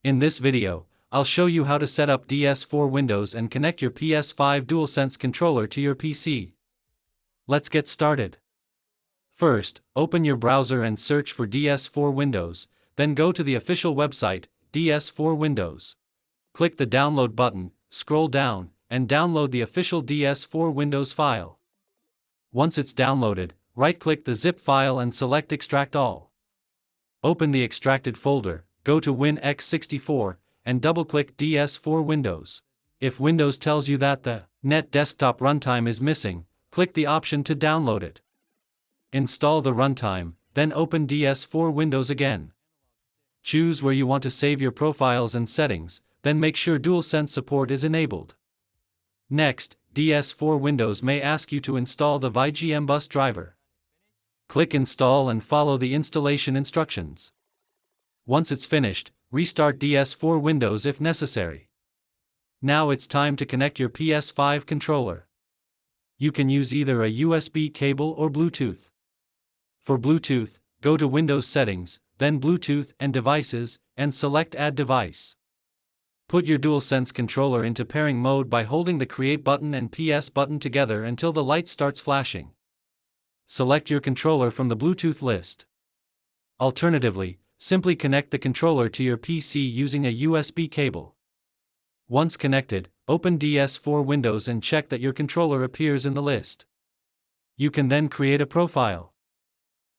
In this video, I'll show you how to set up DS4Windows and connect your PS5 DualSense controller to your PC. Let's get started. First, open your browser and search for DS4Windows, then go to the official website, DS4Windows. Click the download button, scroll down, and download the official DS4Windows file. Once it's downloaded, right-click the zip file and select Extract All. Open the extracted folder, go to Win-x64, and double-click DS4Windows. If Windows tells you that the Net Desktop runtime is missing, click the option to download it. Install the runtime, then open DS4Windows again. Choose where you want to save your profiles and settings, then make sure DualSense support is enabled. Next, DS4Windows may ask you to install the VGM bus driver. Click Install and follow the installation instructions. Once it's finished, restart DS4Windows if necessary. Now it's time to connect your PS5 controller. You can use either a USB cable or Bluetooth. For Bluetooth, go to Windows Settings, then Bluetooth and Devices, and select Add Device. Put your DualSense controller into pairing mode by holding the Create button and PS button together until the light starts flashing. Select your controller from the Bluetooth list. Alternatively, simply connect the controller to your PC using a USB cable. Once connected, open DS4Windows and check that your controller appears in the list. You can then create a profile.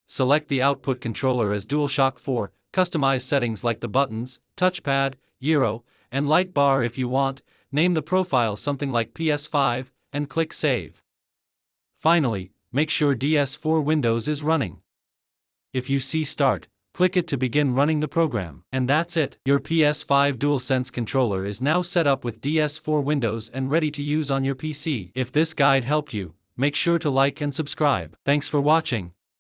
Select the output controller as DualShock 4, customize settings like the buttons, touchpad, gyro, and light bar if you want, name the profile something like PS5, and click Save. Finally, make sure DS4Windows is running. If you see Start, click it to begin running the program. And that's it. Your PS5 DualSense controller is now set up with DS4Windows and ready to use on your PC. If this guide helped you, make sure to like and subscribe. Thanks for watching.